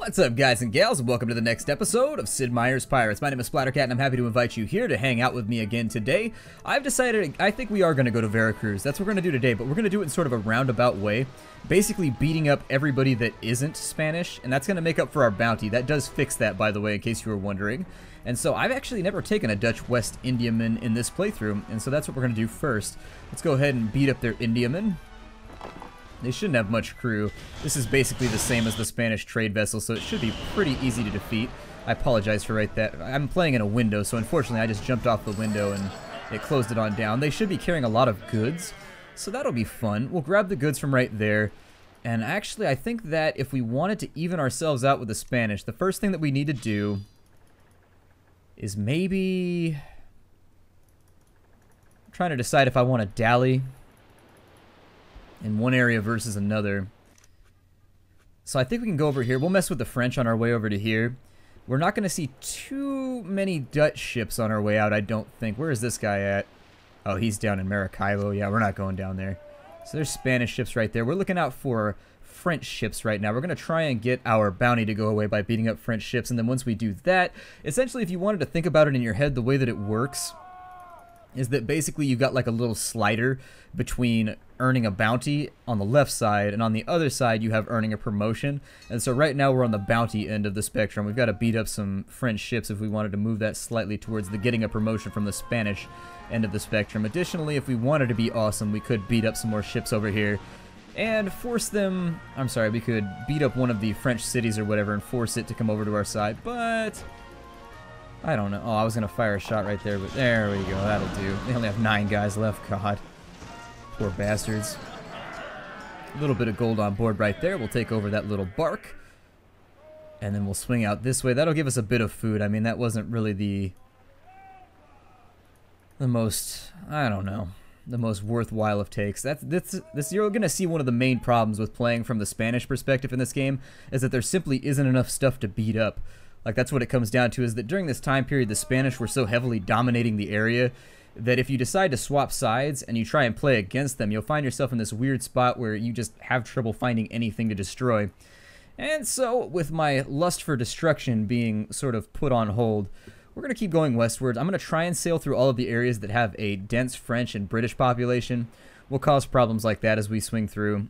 What's up, guys and gals, and welcome to the next episode of Sid Meier's Pirates. My name is Splattercat, and I'm happy to invite you here to hang out with me again today. I've decided, I think we are going to go to Vera Cruz. That's what we're going to do today, but we're going to do it in sort of a roundabout way, basically beating up everybody that isn't Spanish, and that's going to make up for our bounty. That does fix that, by the way, in case you were wondering. And so I've actually never taken a Dutch West Indiaman in this playthrough, and so that's what we're going to do first. Let's go ahead and beat up their Indiaman. They shouldn't have much crew. This is basically the same as the Spanish trade vessel, so it should be pretty easy to defeat. I apologize for that. I'm playing in a window, so unfortunately I just jumped off the window and it closed it on down. They should be carrying a lot of goods, so that'll be fun. We'll grab the goods from right there. And actually, I think that if we wanted to even ourselves out with the Spanish, the first thing that we need to do is maybe... I'm trying to decide if I want to dally in one area versus another. So I think we can go over here. We'll mess with the French on our way over to here. We're not going to see too many Dutch ships on our way out, I don't think. Where is this guy at? Oh, he's down in Maracaibo. Yeah, we're not going down there. So there's Spanish ships right there. We're looking out for French ships right now. We're going to try and get our bounty to go away by beating up French ships. And then once we do that, essentially if you wanted to think about it in your head, the way that it works is that basically you've got like a little slider between earning a bounty on the left side, and on the other side you have earning a promotion. And so right now we're on the bounty end of the spectrum. We've got to beat up some French ships if we wanted to move that slightly towards the getting a promotion from the Spanish end of the spectrum. Additionally, if we wanted to be awesome, we could beat up some more ships over here and force them... I'm sorry, we could beat up one of the French cities or whatever and force it to come over to our side, but... I don't know. Oh, I was going to fire a shot right there, but there we go. That'll do. They only have 9 guys left. God. Poor bastards. A little bit of gold on board right there. We'll take over that little bark. And then we'll swing out this way. That'll give us a bit of food. I mean, that wasn't really the most, I don't know, the most worthwhile of takes. This you're going to see one of the main problems with playing from the Spanish perspective in this game is that there simply isn't enough stuff to beat up. Like, that's what it comes down to, is that during this time period, the Spanish were so heavily dominating the area that if you decide to swap sides and you try and play against them, you'll find yourself in this weird spot where you just have trouble finding anything to destroy. And so, with my lust for destruction being sort of put on hold, we're going to keep going westwards. I'm going to try and sail through all of the areas that have a dense French and British population. We'll cause problems like that as we swing through.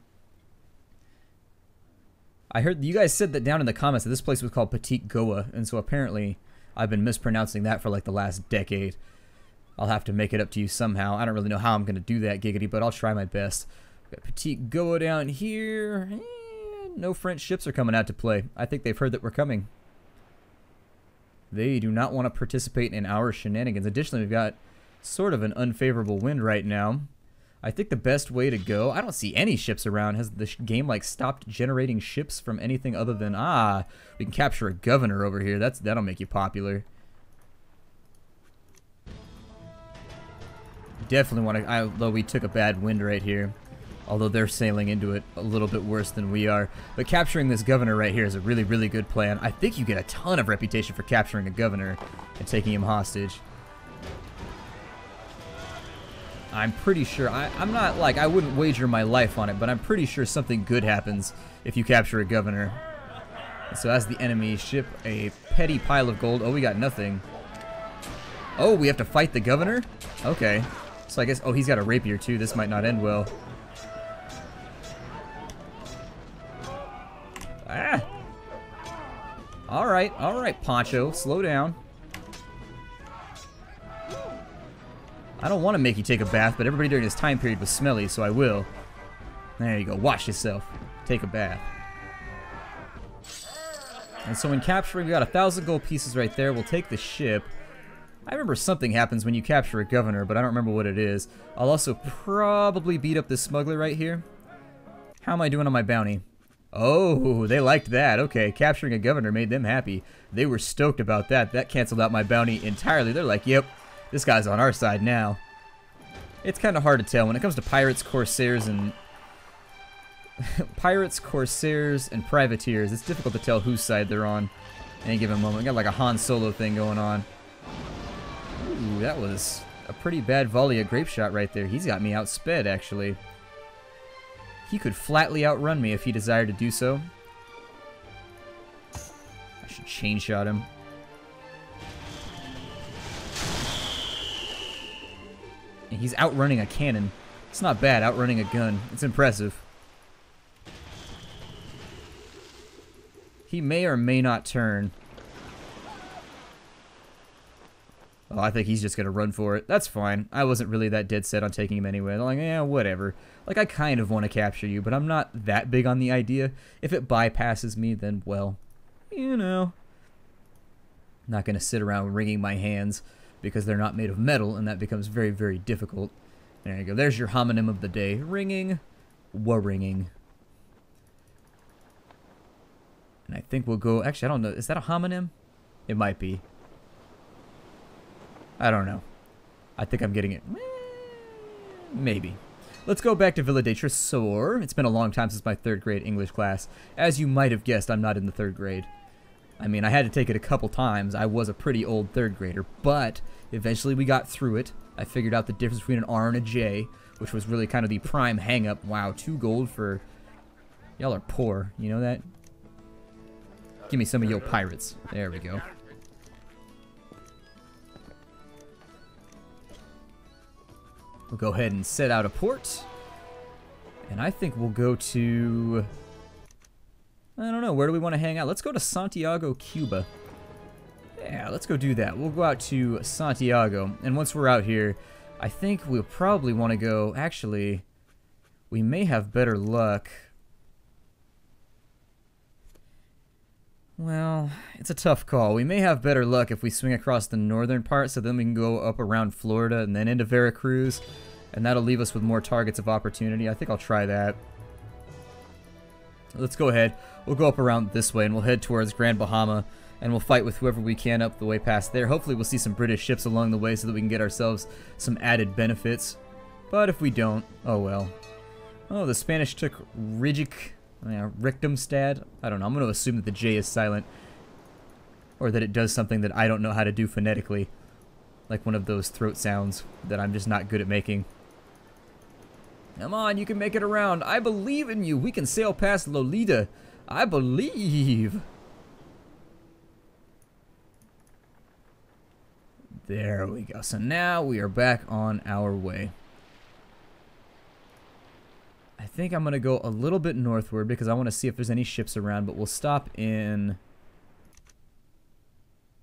I heard you guys said that down in the comments that this place was called Petit Goa, and so apparently I've been mispronouncing that for like the last decade. I'll have to make it up to you somehow. I don't really know how I'm going to do that, giggity, but I'll try my best. We've got Petit Goa down here. No French ships are coming out to play. I think they've heard that we're coming. They do not want to participate in our shenanigans. Additionally, we've got sort of an unfavorable wind right now. I think the best way to go... I don't see any ships around. Has the game, like, stopped generating ships from anything other than... Ah, we can capture a governor over here. That'll make you popular. Definitely want to... Although we took a bad wind right here. Although they're sailing into it a little bit worse than we are. But capturing this governor right here is a really, really good plan. I think you get a ton of reputation for capturing a governor and taking him hostage. I'm pretty sure, I'm not like, I wouldn't wager my life on it, but I'm pretty sure something good happens if you capture a governor. So as the enemy ship, a petty pile of gold. Oh, we got nothing. Oh, we have to fight the governor? Okay. So I guess, oh, he's got a rapier too. This might not end well. Ah! Alright, Poncho, slow down. I don't want to make you take a bath, but everybody during this time period was smelly, so I will. There you go. Wash yourself. Take a bath. And so in capturing, we got 1,000 gold pieces right there. We'll take the ship. I remember something happens when you capture a governor, but I don't remember what it is. I'll also probably beat up this smuggler right here. How am I doing on my bounty? Oh, they liked that. Okay, capturing a governor made them happy. They were stoked about that. That canceled out my bounty entirely. They're like, yep. This guy's on our side now. It's kind of hard to tell when it comes to pirates, corsairs, and corsairs, and privateers. It's difficult to tell whose side they're on at any given moment. We got like a Han Solo thing going on. Ooh, that was a pretty bad volley of grape shot right there. He's got me outsped, actually. He could flatly outrun me if he desired to do so. Should chain shot him. And he's outrunning a cannon. It's not bad, outrunning a gun. It's impressive. He may or may not turn. Oh, I think he's just going to run for it. That's fine. I wasn't really that dead set on taking him anyway. I'm like, yeah, whatever. Like, I kind of want to capture you, but I'm not that big on the idea. If it bypasses me, then, well, you know. I'm not going to sit around wringing my hands because they're not made of metal, and that becomes very, very difficult. There you go. There's your homonym of the day. Ringing. Wa-ringing. And I think we'll go... Actually, I don't know. Is that a homonym? It might be. I don't know. I think I'm getting it. Maybe. Let's go back to Villa de Tresor. It's been a long time since my 3rd grade English class. As you might have guessed, I'm not in the 3rd grade. I mean, I had to take it a couple times. I was a pretty old 3rd grader, but eventually we got through it. I figured out the difference between an R and a J, which was really kind of the prime hang-up. Wow, 2 gold for... Y'all are poor. You know that? Give me some of your pirates. There we go. We'll go ahead and set out a port. And I think we'll go to... I don't know, where do we want to hang out? Let's go to Santiago, Cuba. Yeah, let's go do that. We'll go out to Santiago. And once we're out here, I think we'll probably want to go... Actually, we may have better luck. Well, it's a tough call. We may have better luck if we swing across the northern part, so then we can go up around Florida and then into Vera Cruz, and that'll leave us with more targets of opportunity. I think I'll try that. Let's go ahead. We'll go up around this way, and we'll head towards Grand Bahama, and we'll fight with whoever we can up the way past there. Hopefully we'll see some British ships along the way so that we can get ourselves some added benefits. But if we don't, oh well. Oh, the Spanish took Rijik... Yeah, Richtemstad. I don't know. I'm going to assume that the J is silent. Or that it does something that I don't know how to do phonetically. Like one of those throat sounds that I'm just not good at making. Come on, you can make it around. I believe in you. We can sail past Lolita. I believe. There we go. So now we are back on our way. I think I'm going to go a little bit northward because I want to see if there's any ships around, but we'll stop in...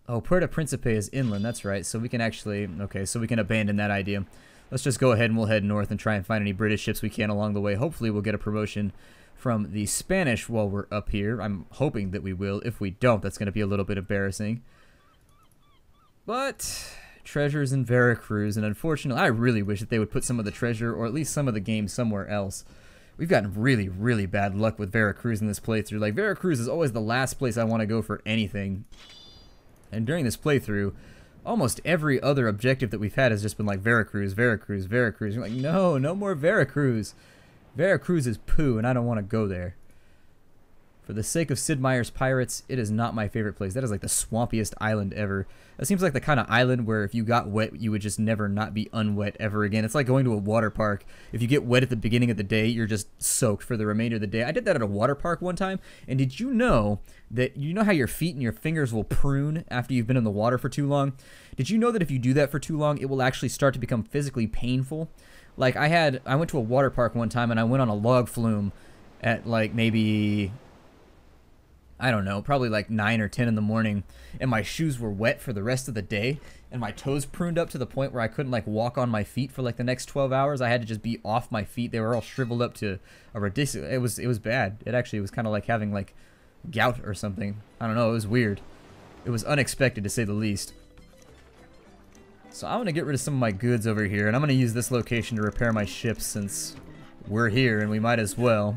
Oh, Puerto Principe is inland, that's right. So we can actually... Okay, so we can abandon that idea. Let's just go ahead and we'll head north and try and find any British ships we can along the way. Hopefully we'll get a promotion from the Spanish while we're up here. I'm hoping that we will. If we don't, that's going to be a little bit embarrassing. But... treasures in Vera Cruz, and unfortunately, I really wish that they would put some of the treasure, or at least some of the game, somewhere else. We've gotten really, really bad luck with Vera Cruz in this playthrough. Like, Vera Cruz is always the last place I want to go for anything. And during this playthrough, almost every other objective that we've had has just been like, Vera Cruz, Vera Cruz, Vera Cruz. You're like, no, no more Vera Cruz. Vera Cruz is poo, and I don't want to go there. For the sake of Sid Meier's Pirates, it is not my favorite place. That is like the swampiest island ever. That seems like the kind of island where if you got wet, you would just never not be unwet ever again. It's like going to a water park. If you get wet at the beginning of the day, you're just soaked for the remainder of the day. I did that at a water park one time, and did you know that, you know how your feet and your fingers will prune after you've been in the water for too long? Did you know that if you do that for too long, it will actually start to become physically painful? Like, I went to a water park one time, and I went on a log flume at like maybe... I don't know, probably like 9 or 10 in the morning, and my shoes were wet for the rest of the day, and my toes pruned up to the point where I couldn't like walk on my feet for like the next 12 hours. I had to just be off my feet. They were all shriveled up to a ridiculous... It was bad. It actually was kind of like having like gout or something. I don't know, it was weird. It was unexpected to say the least. So I'm going to get rid of some of my goods over here, and I'm going to use this location to repair my ship since we're here, and we might as well.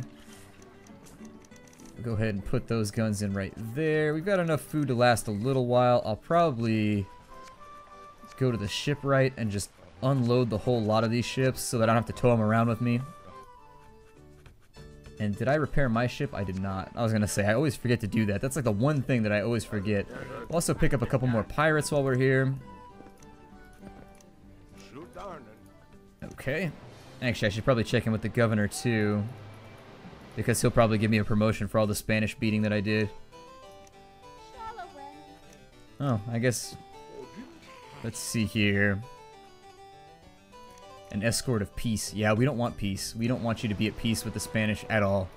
Go ahead and put those guns in right there. We've got enough food to last a little while. I'll probably go to the shipwright and just unload the whole lot of these ships so that I don't have to tow them around with me. And did I repair my ship? I did not. I was going to say, I always forget to do that. That's like the one thing that I always forget. We'll also pick up a couple more pirates while we're here. Okay. Actually, I should probably check in with the governor too, because he'll probably give me a promotion for all the Spanish beating that I did. Shallow Oh, I guess... Let's see here. An escort of peace. Yeah, we don't want peace. We don't want you to be at peace with the Spanish at all.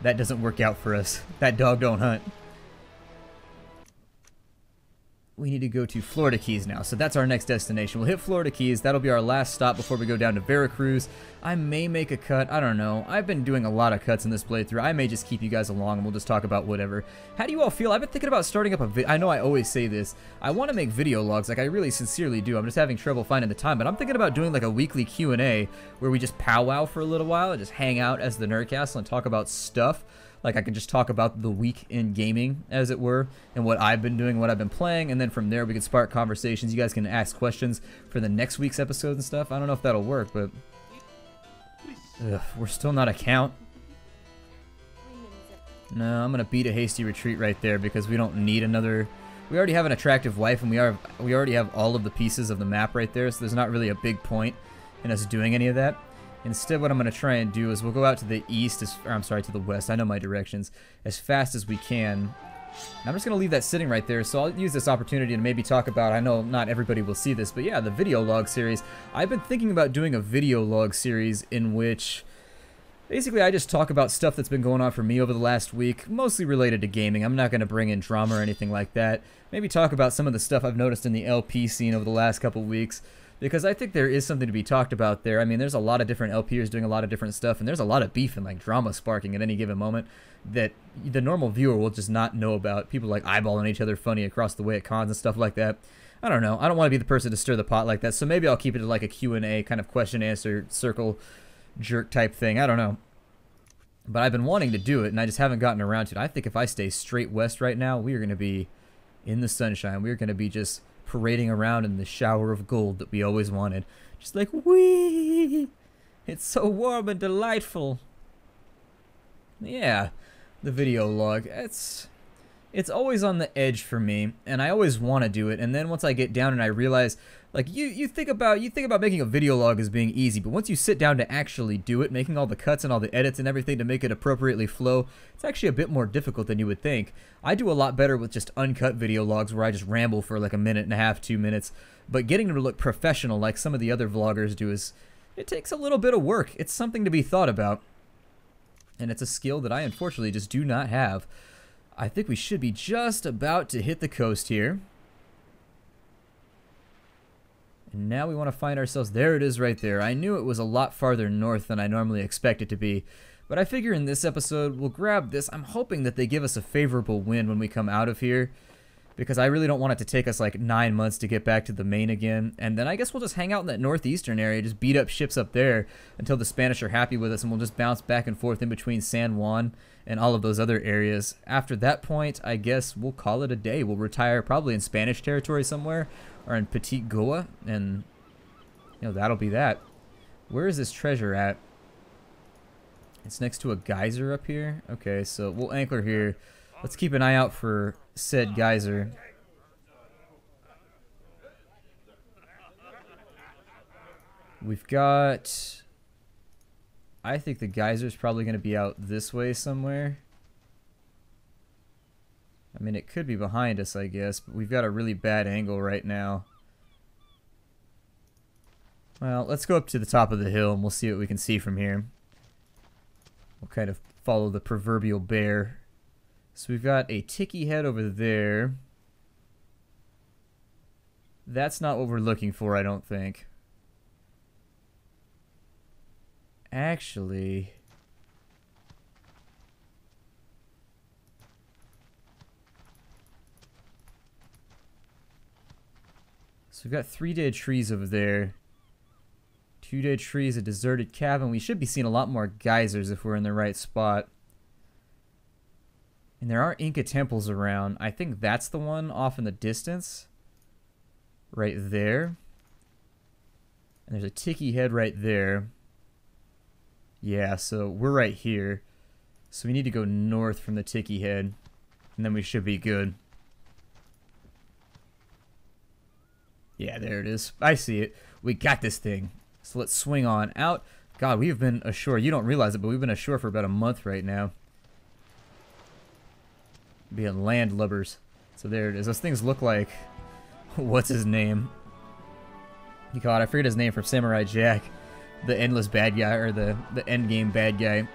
That doesn't work out for us. That dog don't hunt. We need to go to Florida Keys now, so that's our next destination. We'll hit Florida Keys. That'll be our last stop before we go down to Vera Cruz. I may make a cut. I don't know. I've been doing a lot of cuts in this playthrough. I may just keep you guys along and we'll just talk about whatever. How do you all feel? I've been thinking about starting up a video. I know I always say this. I want to make video logs, like I really sincerely do. I'm just having trouble finding the time, but I'm thinking about doing like a weekly Q&A where we just powwow for a little while and just hang out as the Nerdcastle and talk about stuff. Like I can just talk about the week in gaming, as it were, and what I've been doing, what I've been playing, and then from there we can spark conversations. You guys can ask questions for the next week's episodes and stuff. I don't know if that'll work, but we're still not a count. No, I'm gonna beat a hasty retreat right there because we don't need another. We already have an attractive wife, and we already have all of the pieces of the map right there, so there's not really a big point in us doing any of that. Instead, what I'm going to try and do is we'll go out to the east, or I'm sorry, to the west. I know my directions. As fast as we can. And I'm just going to leave that sitting right there, so I'll use this opportunity to maybe talk about, I know not everybody will see this, but yeah, the video log series. I've been thinking about doing a video log series in which basically I just talk about stuff that's been going on for me over the last week, mostly related to gaming. I'm not going to bring in drama or anything like that. Maybe talk about some of the stuff I've noticed in the LP scene over the last couple weeks. Because I think there is something to be talked about there. I mean, there's a lot of different LPers doing a lot of different stuff, and there's a lot of beef and like drama sparking at any given moment that the normal viewer will just not know about. People like eyeballing each other funny across the way at cons and stuff like that. I don't know. I don't want to be the person to stir the pot like that, so maybe I'll keep it to like a Q&A kind of question-answer circle jerk type thing. I don't know. But I've been wanting to do it, and I just haven't gotten around to it. I think if I stay straight west right now, we are going to be in the sunshine. We're going to be just parading around in the shower of gold that we always wanted. Just like, wee! It's so warm and delightful. Yeah, the video log. It's always on the edge for me, and I always want to do it. And then once I get down and I realize, like, you think about making a video log as being easy, but once you sit down to actually do it, making all the cuts and all the edits and everything to make it appropriately flow, it's actually a bit more difficult than you would think. I do a lot better with just uncut video logs where I just ramble for like a minute and a half, 2 minutes, but getting them to look professional like some of the other vloggers do it takes a little bit of work. It's something to be thought about, and it's a skill that I unfortunately just do not have. I think we should be just about to hit the coast here. And now we want to find ourselves, there it is right there. I knew it was a lot farther north than I normally expect it to be, but I figure in this episode we'll grab this. I'm hoping that they give us a favorable wind when we come out of here, because I really don't want it to take us like 9 months to get back to the main again. And then I guess we'll just hang out in that northeastern area, just beat up ships up there until the Spanish are happy with us, and we'll just bounce back and forth in between San Juan and all of those other areas. After that point, I guess we'll call it a day. We'll retire probably in Spanish territory somewhere, or in Petit Goa, and you know, that'll be that. Where is this treasure at? It's next to a geyser up here. Okay, so we'll anchor here. Let's keep an eye out for said geyser. We've got, I think the geyser's probably going to be out this way somewhere. I mean, it could be behind us, I guess, but we've got a really bad angle right now. Well, let's go up to the top of the hill and we'll see what we can see from here. We'll kind of follow the proverbial bear. So we've got a ticky head over there. That's not what we're looking for, I don't think. Actually, so we've got 3 dead trees over there. 2 dead trees, a deserted cabin. We should be seeing a lot more geysers if we're in the right spot. And there are Inca temples around. I think that's the one off in the distance. Right there. And there's a ticky head right there. Yeah, so we're right here. So we need to go north from the ticky head. And then we should be good. Yeah, there it is. I see it. We got this thing. So let's swing on out. God, we've been ashore. You don't realize it, but we've been ashore for about a month right now. Being landlubbers. So there it is. Those things look like... What's his name? God, I forget his name from Samurai Jack. The endless bad guy, or the endgame bad guy.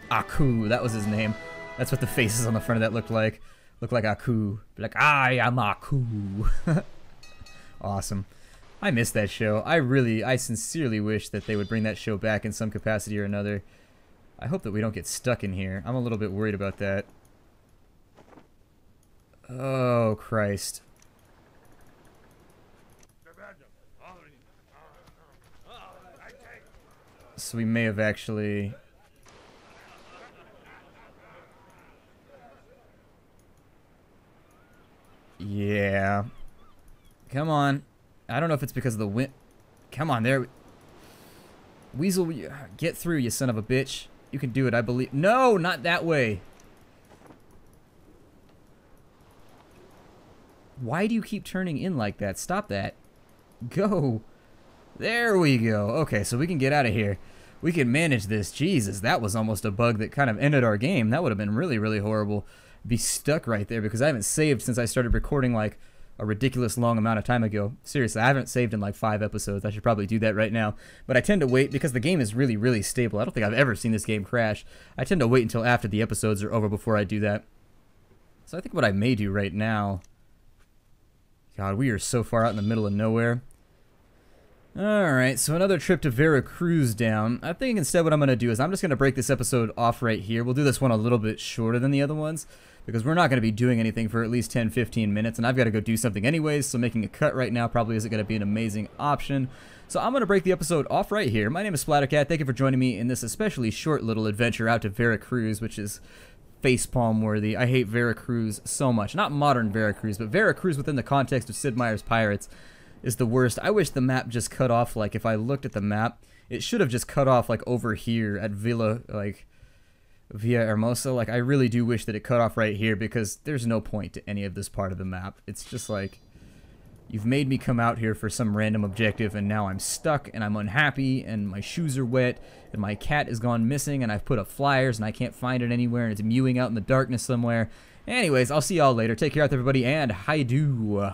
Aku, that was his name. That's what the faces on the front of that looked like. Looked like Aku. Be like, I am Aku. Awesome. I miss that show. I sincerely wish that they would bring that show back in some capacity or another. I hope that we don't get stuck in here. I'm a little bit worried about that. Oh, Christ. So we may have actually... Yeah. Come on. I don't know if it's because of the wind. Come on, there. Weasel, get through, you son of a bitch. You can do it, I believe. No, not that way. Why do you keep turning in like that? Stop that. Go. There we go. Okay, so we can get out of here. We can manage this. Jesus, that was almost a bug that kind of ended our game. That would have been really, really horrible. Be stuck right there because I haven't saved since I started recording like a ridiculous long amount of time ago. Seriously, I haven't saved in like 5 episodes. I should probably do that right now. But I tend to wait because the game is really, really stable. I don't think I've ever seen this game crash. I tend to wait until after the episodes are over before I do that. So I think what I may do right now... God, we are so far out in the middle of nowhere. Alright, so another trip to Vera Cruz down. I think instead what I'm going to do is I'm just going to break this episode off right here. We'll do this one a little bit shorter than the other ones, because we're not going to be doing anything for at least 10-15 minutes, and I've got to go do something anyways, so making a cut right now probably isn't going to be an amazing option. So I'm going to break the episode off right here. My name is Splattercat. Thank you for joining me in this especially short little adventure out to Vera Cruz, which is facepalm worthy. I hate Vera Cruz so much. Not modern Vera Cruz, but Vera Cruz within the context of Sid Meier's Pirates is the worst. I wish the map just cut off, like, if I looked at the map, it should have just cut off, like, over here at Villa Hermosa. Like, I really do wish that it cut off right here, because there's no point to any of this part of the map. It's just like, you've made me come out here for some random objective, and now I'm stuck, and I'm unhappy, and my shoes are wet, and my cat has gone missing, and I've put up flyers, and I can't find it anywhere, and it's mewing out in the darkness somewhere. Anyways, I'll see y'all later. Take care out there, everybody, and hi-do.